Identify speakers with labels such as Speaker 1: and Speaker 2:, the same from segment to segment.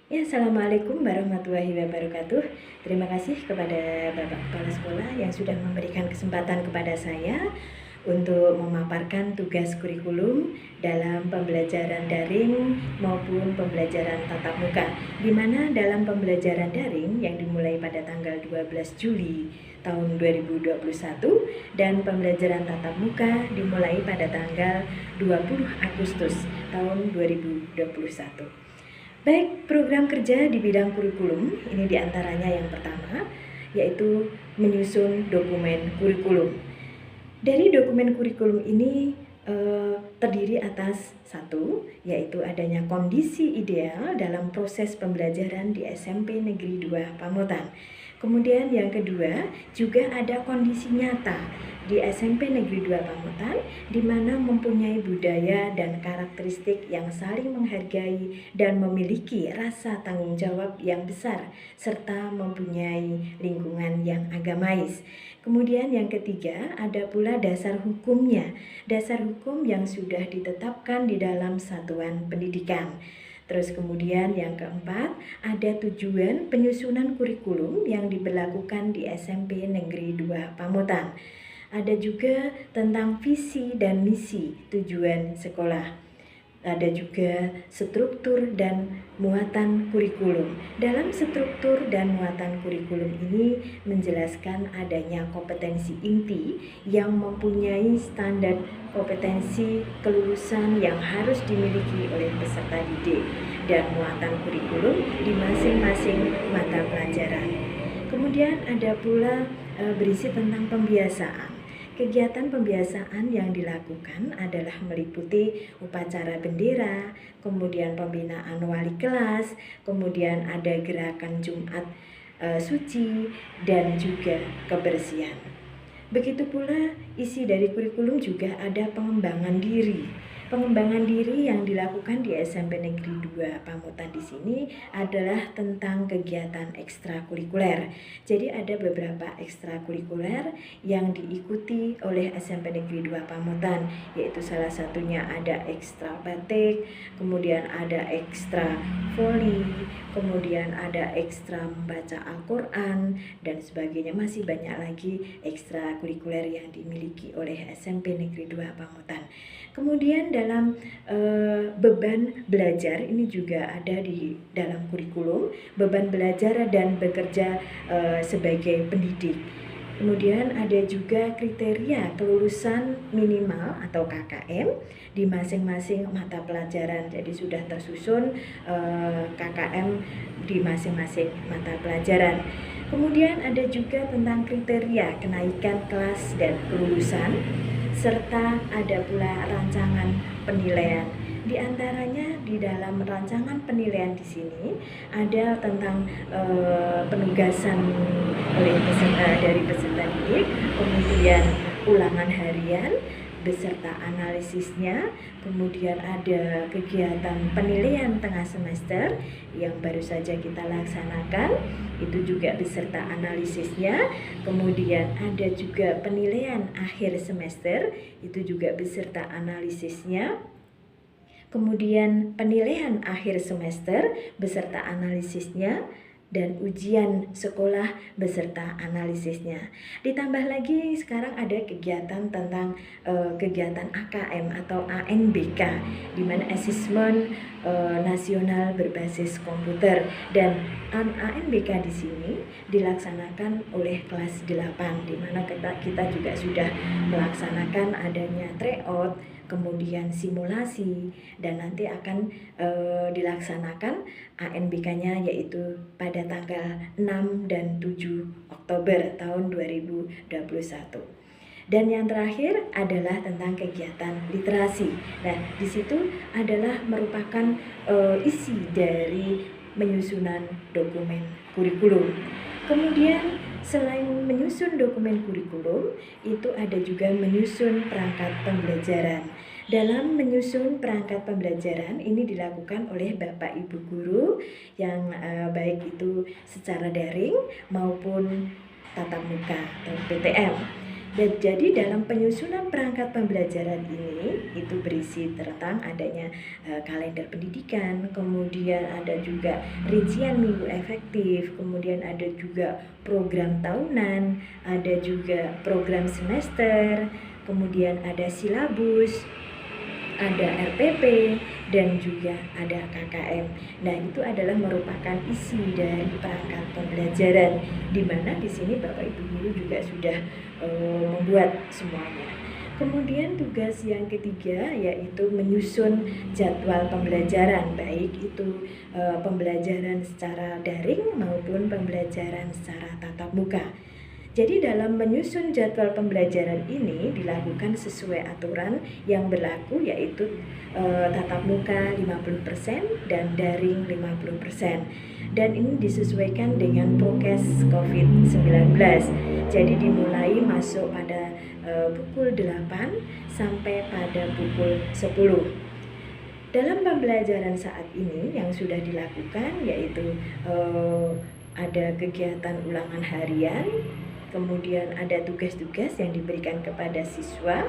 Speaker 1: Ya, Assalamualaikum warahmatullahi wabarakatuh. Terima kasih kepada Bapak Kepala Sekolah yang sudah memberikan kesempatan kepada saya untuk memaparkan tugas kurikulum dalam pembelajaran daring maupun pembelajaran tatap muka, di mana dalam pembelajaran daring yang dimulai pada tanggal 12 Juli tahun 2021 dan pembelajaran tatap muka dimulai pada tanggal 20 Agustus tahun 2021. Baik, program kerja di bidang kurikulum ini diantaranya yang pertama yaitu menyusun dokumen kurikulum. Dari dokumen kurikulum ini terdiri atas satu, yaitu adanya kondisi ideal dalam proses pembelajaran di SMP Negeri 2 Pamutan. Kemudian yang kedua, juga ada kondisi nyata di SMP Negeri 2 Pamutan, di mana mempunyai budaya dan karakteristik yang saling menghargai dan memiliki rasa tanggung jawab yang besar, serta mempunyai lingkungan yang agamais. Kemudian yang ketiga, ada pula dasar hukumnya, dasar hukum yang sudah ditetapkan di dalam satuan pendidikan. Terus kemudian yang keempat, ada tujuan penyusunan kurikulum yang diberlakukan di SMP Negeri 2 Pamutan. Ada juga tentang visi dan misi tujuan sekolah. Ada juga struktur dan muatan kurikulum. Dalam struktur dan muatan kurikulum ini menjelaskan adanya kompetensi inti yang mempunyai standar kompetensi kelulusan yang harus dimiliki oleh peserta didik dan muatan kurikulum di masing-masing mata pelajaran. Kemudian ada pula berisi tentang pembiasaan. Kegiatan pembiasaan yang dilakukan adalah meliputi upacara bendera, kemudian pembinaan wali kelas, kemudian ada gerakan Jumat suci, dan juga kebersihan. Begitu pula isi dari kurikulum juga ada pengembangan diri. Pengembangan diri yang dilakukan di SMP Negeri 2 Pamutan di sini adalah tentang kegiatan ekstrakurikuler. Jadi ada beberapa ekstrakurikuler yang diikuti oleh SMP Negeri 2 Pamutan, yaitu salah satunya ada ekstra batik, kemudian ada ekstra voli, kemudian ada ekstra membaca Al-Quran, dan sebagainya. Masih banyak lagi ekstrakurikuler yang dimiliki oleh SMP Negeri 2 Pamutan. Kemudian dalam beban belajar ini juga ada di dalam kurikulum, beban belajar dan bekerja sebagai pendidik. Kemudian ada juga kriteria kelulusan minimal atau KKM di masing-masing mata pelajaran. Jadi sudah tersusun KKM di masing-masing mata pelajaran. Kemudian ada juga tentang kriteria kenaikan kelas dan kelulusan, serta ada pula rancangan penilaian. Di antaranya di dalam rancangan penilaian di sini ada tentang penugasan oleh dari peserta didik, kemudian ulangan harian beserta analisisnya, kemudian ada kegiatan penilaian tengah semester yang baru saja kita laksanakan, itu juga beserta analisisnya. Kemudian ada juga penilaian akhir semester, itu juga beserta analisisnya. Kemudian penilaian akhir semester beserta analisisnya, dan ujian sekolah beserta analisisnya. Ditambah lagi sekarang ada kegiatan tentang kegiatan AKM atau ANBK, di mana asesmen nasional berbasis komputer, dan ANBK di sini dilaksanakan oleh kelas 8, di mana kita juga sudah melaksanakan adanya tryout, kemudian simulasi, dan nanti akan dilaksanakan ANBK-nya yaitu pada tanggal 6 dan 7 Oktober tahun 2021. Dan yang terakhir adalah tentang kegiatan literasi. Nah, di situ adalah merupakan isi dari penyusunan dokumen kurikulum. Kemudian selain menyusun dokumen kurikulum, itu ada juga menyusun perangkat pembelajaran. Dalam menyusun perangkat pembelajaran ini dilakukan oleh Bapak Ibu guru yang baik itu secara daring maupun tatap muka atau PTM. Dan jadi dalam penyusunan perangkat pembelajaran ini itu berisi tentang adanya kalender pendidikan, kemudian ada juga rincian minggu efektif, kemudian ada juga program tahunan, ada juga program semester, kemudian ada silabus, ada RPP, dan juga ada KKM. Nah, itu adalah merupakan isi dari perangkat pembelajaran, di mana di sini Bapak Ibu guru juga sudah membuat semuanya. Kemudian tugas yang ketiga yaitu menyusun jadwal pembelajaran, baik itu pembelajaran secara daring maupun pembelajaran secara tatap muka. Jadi dalam menyusun jadwal pembelajaran ini dilakukan sesuai aturan yang berlaku, yaitu tatap muka 50% dan daring 50%. Dan ini disesuaikan dengan prokes COVID-19. Jadi dimulai masuk pada pukul 8 sampai pada pukul 10. Dalam pembelajaran saat ini yang sudah dilakukan yaitu ada kegiatan ulangan harian, kemudian ada tugas-tugas yang diberikan kepada siswa,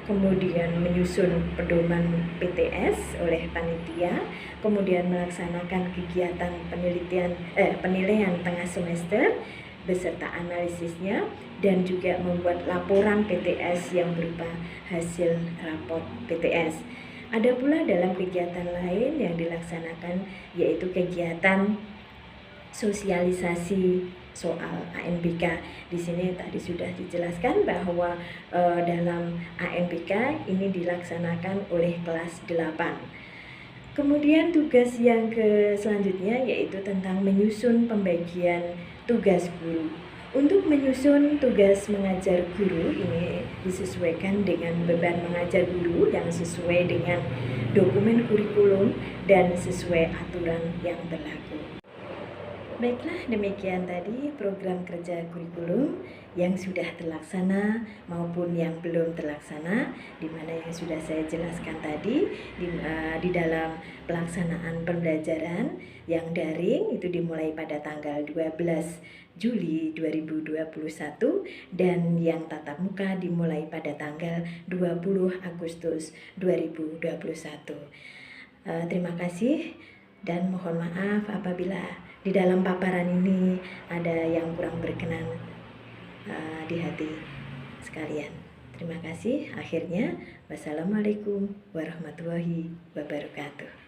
Speaker 1: kemudian menyusun pedoman PTS oleh panitia, kemudian melaksanakan kegiatan penilaian tengah semester beserta analisisnya, dan juga membuat laporan PTS yang berupa hasil raport PTS. Ada pula dalam kegiatan lain yang dilaksanakan yaitu kegiatan sosialisasi soal ANBK. Di sini tadi sudah dijelaskan bahwa dalam ANBK ini dilaksanakan oleh kelas 8. Kemudian tugas yang selanjutnya yaitu tentang menyusun pembagian tugas guru. Untuk menyusun tugas mengajar guru ini disesuaikan dengan beban mengajar guru yang sesuai dengan dokumen kurikulum dan sesuai aturan yang berlaku. Baiklah, demikian tadi program kerja kurikulum yang sudah terlaksana maupun yang belum terlaksana, di mana yang sudah saya jelaskan tadi di dalam pelaksanaan pembelajaran yang daring itu dimulai pada tanggal 12 Juli 2021 dan yang tatap muka dimulai pada tanggal 20 Agustus 2021. Terima kasih dan mohon maaf apabila di dalam paparan ini ada yang kurang berkenan di hati sekalian. Terima kasih. Akhirnya, wassalamualaikum warahmatullahi wabarakatuh.